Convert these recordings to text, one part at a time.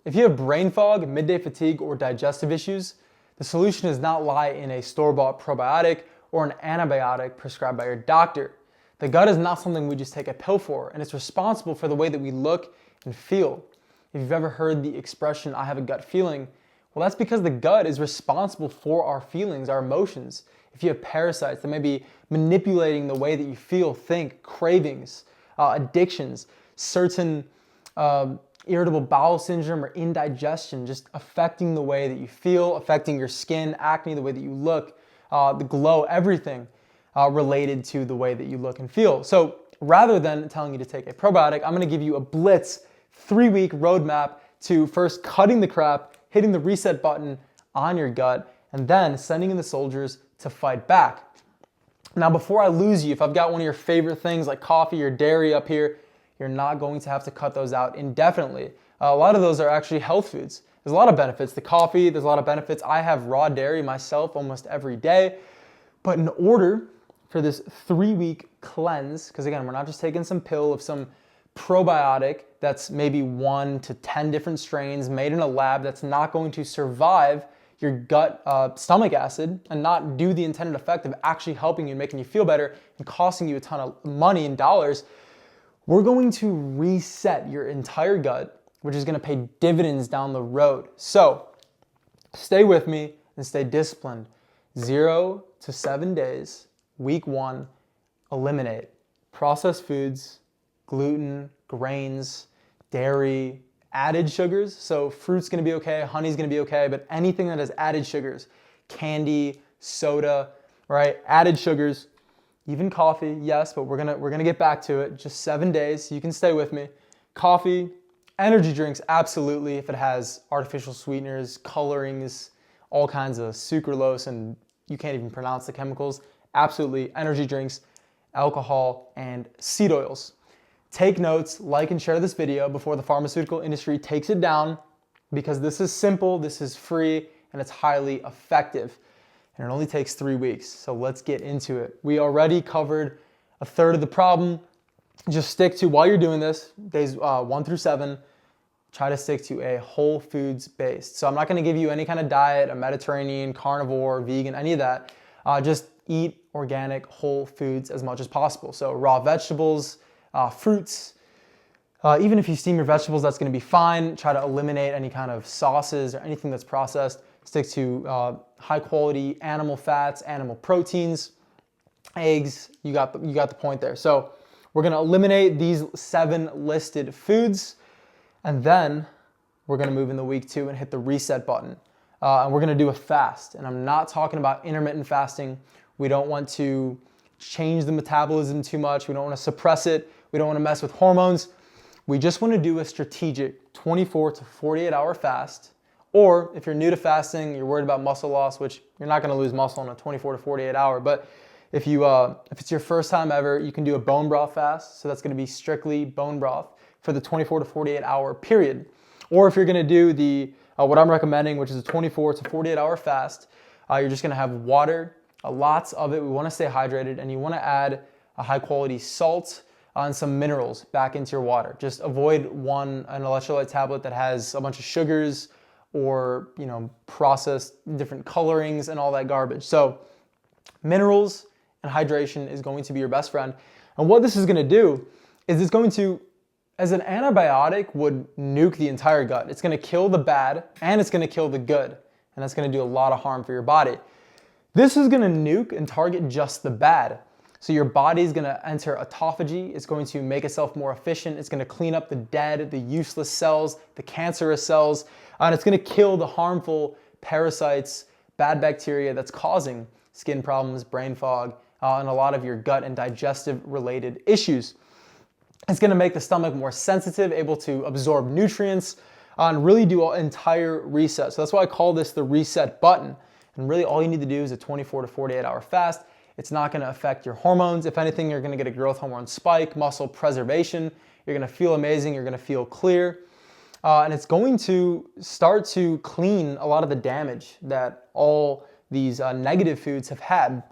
If you have brain fog, midday fatigue, or digestive issues, the solution does not lie in a store-bought probiotic or an antibiotic prescribed by your doctor. The gut is not something we just take a pill for, and it's responsible for the way that we look and feel. If you've ever heard the expression, I have a gut feeling, well, that's because the gut is responsible for our feelings, our emotions. If you have parasites that may be manipulating the way that you feel, think, cravings, addictions, certain irritable bowel syndrome or indigestion, just affecting the way that you feel, affecting your skin, acne, the way that you look, the glow, everything related to the way that you look and feel. So rather than telling you to take a probiotic, I'm gonna give you a blitz 3-week roadmap to first cutting the crap, hitting the reset button on your gut, and then sending in the soldiers to fight back. Now, before I lose you, if I've got one of your favorite things like coffee or dairy up here, you're not going to have to cut those out indefinitely. A lot of those are actually health foods. There's a lot of benefits. The coffee, there's a lot of benefits. I have raw dairy myself almost every day. But in order for this 3-week cleanse, because again, we're not just taking some pill of some probiotic that's maybe 1 to 10 different strains made in a lab that's not going to survive your gut stomach acid and not do the intended effect of actually helping you and making you feel better and costing you a ton of money and dollars, we're going to reset your entire gut, which is going to pay dividends down the road. So stay with me and stay disciplined. 0 to 7 days, week 1, eliminate processed foods, gluten, grains, dairy, added sugars. So fruit's going to be okay, honey's going to be okay, but anything that has added sugars, candy, soda, right? Added sugars, even coffee, yes, but we're gonna get back to it. Just 7 days, you can stay with me. Coffee, energy drinks, absolutely, if it has artificial sweeteners, colorings, all kinds of sucralose, and you can't even pronounce the chemicals. Absolutely, energy drinks, alcohol, and seed oils. Take notes, like and share this video before the pharmaceutical industry takes it down, because this is simple, this is free, and it's highly effective. And it only takes 3 weeks, so let's get into it. We already covered a third of the problem. Just stick to, while you're doing this, days 1 through 7, try to stick to a whole foods based. So I'm not gonna give you any kind of diet, a Mediterranean, carnivore, vegan, any of that. Just eat organic, whole foods as much as possible. So raw vegetables, fruits, even if you steam your vegetables, that's gonna be fine. Try to eliminate any kind of sauces or anything that's processed. Stick to high quality animal fats, animal proteins, eggs. You got the point there. So we're gonna eliminate these 7 listed foods, and then we're gonna move into week 2 and hit the reset button. And we're gonna do a fast. And I'm not talking about intermittent fasting. We don't want to change the metabolism too much. We don't wanna suppress it. We don't wanna mess with hormones. We just wanna do a strategic 24 to 48 hour fast. Or if you're new to fasting, you're worried about muscle loss, which you're not gonna lose muscle in a 24 to 48 hour, but if it's your first time ever, you can do a bone broth fast. So that's gonna be strictly bone broth for the 24 to 48 hour period. Or if you're gonna do the, what I'm recommending, which is a 24 to 48 hour fast, you're just gonna have water, lots of it. We wanna stay hydrated, and you wanna add a high quality salt and some minerals back into your water. Just avoid an electrolyte tablet that has a bunch of sugars, or processed different colorings and all that garbage. So minerals and hydration is going to be your best friend. And what this is gonna do is it's going to, as an antibiotic would nuke the entire gut. It's gonna kill the bad and it's gonna kill the good. And that's gonna do a lot of harm for your body. This is gonna nuke and target just the bad. So your body's gonna enter autophagy. It's going to make itself more efficient. It's gonna clean up the dead, the useless cells, the cancerous cells, and it's gonna kill the harmful parasites, bad bacteria that's causing skin problems, brain fog, and a lot of your gut and digestive related issues. It's gonna make the stomach more sensitive, able to absorb nutrients, and really do an entire reset. So that's why I call this the reset button. And really all you need to do is a 24 to 48 hour fast. It's not gonna affect your hormones. If anything, you're gonna get a growth hormone spike, muscle preservation. You're gonna feel amazing, you're gonna feel clear. And it's going to start to clean a lot of the damage that all these negative foods have had.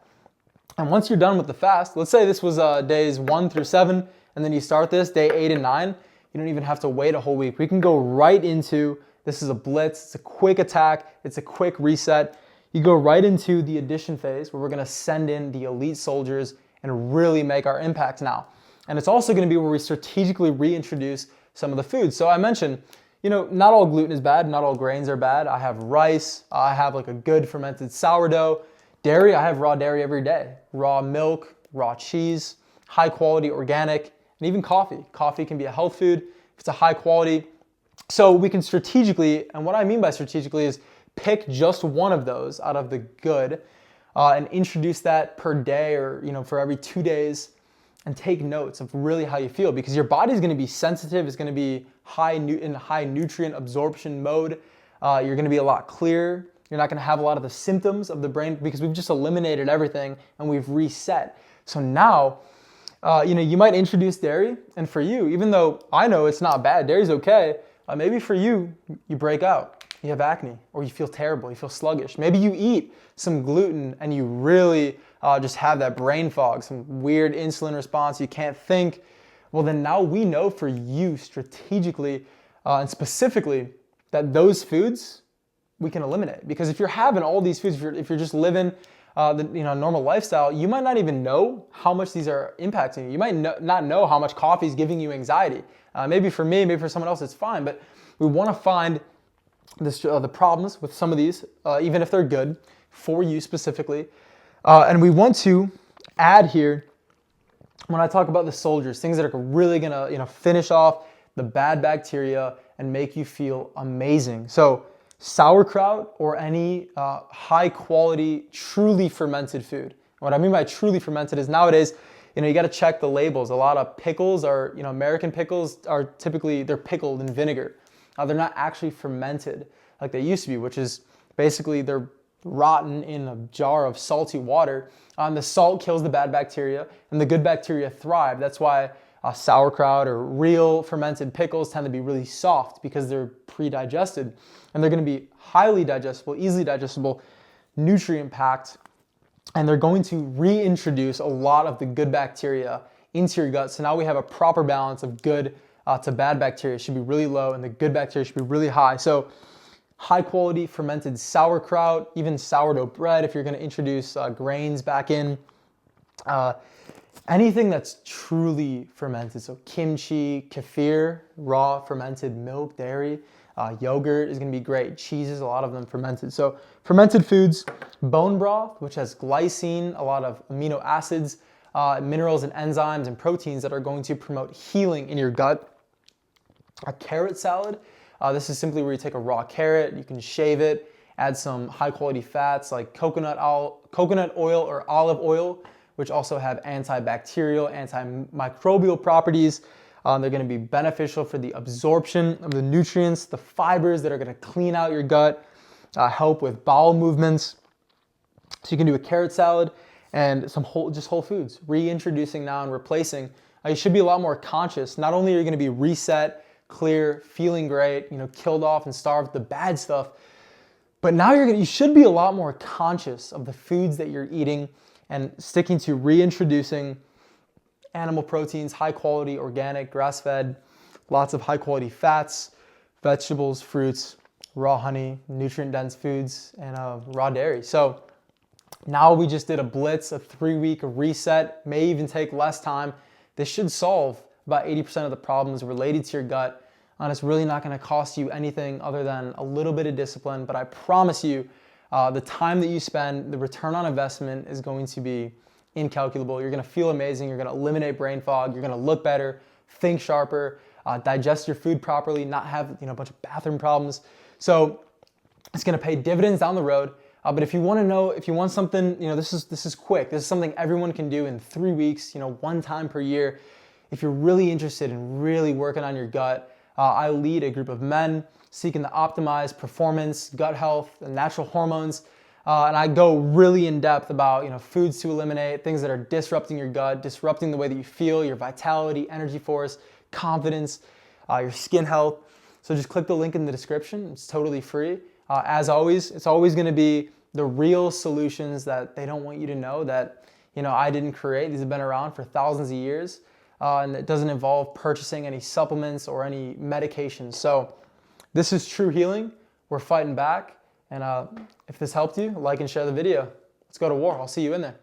And once you're done with the fast, let's say this was days 1 through 7, and then you start this day 8 and 9, you don't even have to wait a whole week. We can go right into This is a blitz, it's a quick attack, it's a quick reset. You go right into the addition phase where we're gonna send in the elite soldiers and really make our impact now. And it's also gonna be where we strategically reintroduce some of the foods. So I mentioned, not all gluten is bad, not all grains are bad. I have rice, I have like a good fermented sourdough. Dairy, I have raw dairy every day. Raw milk, raw cheese, high quality organic, and even coffee. Coffee can be a health food if it's a high quality. So we can strategically, and what I mean by strategically is pick just one of those out of the good and introduce that per day or for every 2 days, and take notes of really how you feel, because your body is going to be sensitive. It's going to be in high nutrient absorption mode. You're going to be a lot clearer. You're not going to have a lot of the symptoms of the brain because we've just eliminated everything and we've reset. So now, you might introduce dairy, and for you, even though I know it's not bad, dairy's okay. Maybe for you, you break out, you have acne, or you feel terrible, you feel sluggish. Maybe you eat some gluten and you really just have that brain fog, some weird insulin response, you can't think. Well, then now we know for you strategically and specifically that those foods we can eliminate. Because if you're having all these foods, if you're just living the normal lifestyle, you might not even know how much these are impacting you. You might not know how much coffee is giving you anxiety. Maybe for me, maybe for someone else, it's fine. But we want to find the problems with some of these, even if they're good, for you specifically. And we want to add here, when I talk about the soldiers, things that are really gonna finish off the bad bacteria and make you feel amazing. So sauerkraut or any high quality, truly fermented food. What I mean by truly fermented is nowadays, you got to check the labels. A lot of pickles are, American pickles are typically, they're pickled in vinegar. They're not actually fermented like they used to be, which is basically they're rotten in a jar of salty water. The salt kills the bad bacteria and the good bacteria thrive. That's why sauerkraut or real fermented pickles tend to be really soft, because they're pre-digested, and they're going to be highly digestible, easily digestible, nutrient packed, and they're going to reintroduce a lot of the good bacteria into your gut. So now we have a proper balance of good to bad bacteria. It should be really low and the good bacteria should be really high. So high quality fermented sauerkraut, even sourdough bread if you're going to introduce grains back in. Anything that's truly fermented, so kimchi, kefir, raw fermented milk, dairy, yogurt is going to be great. Cheeses, a lot of them fermented. So fermented foods, bone broth, which has glycine, a lot of amino acids, minerals and enzymes and proteins that are going to promote healing in your gut. A carrot salad, this is simply where you take a raw carrot, you can shave it, add some high quality fats like coconut oil or olive oil, which also have antibacterial, antimicrobial properties. They're going to be beneficial for the absorption of the nutrients, the fibers that are going to clean out your gut, help with bowel movements. So you can do a carrot salad and some whole foods, reintroducing now and replacing. You should be a lot more conscious. Not only are you going to be reset, clear, feeling great, killed off and starved the bad stuff, but now you should be a lot more conscious of the foods that you're eating and sticking to reintroducing animal proteins, high quality, organic, grass-fed, lots of high quality fats, vegetables, fruits, raw honey, nutrient-dense foods, and raw dairy. So now we just did a blitz, a 3-week reset, may even take less time. This should solve about 80% of the problems related to your gut, and it's really not going to cost you anything other than a little bit of discipline. But I promise you, the time that you spend, the return on investment is going to be incalculable. You're going to feel amazing. You're going to eliminate brain fog. You're going to look better, think sharper, digest your food properly, not have a bunch of bathroom problems. So it's going to pay dividends down the road. But if you want to know, if you want something, this is quick. This is something everyone can do in 3 weeks, one time per year. If you're really interested in really working on your gut, I lead a group of men seeking to optimize performance, gut health, and natural hormones. And I go really in depth about foods to eliminate, things that are disrupting your gut, disrupting the way that you feel, your vitality, energy force, confidence, your skin health. So just click the link in the description. It's totally free. As always, it's always going to be the real solutions that they don't want you to know that I didn't create. These have been around for thousands of years, and it doesn't involve purchasing any supplements or any medications. So This is true healing. We're fighting back. And if this helped you, like and share the video. Let's go to war. I'll see you in there.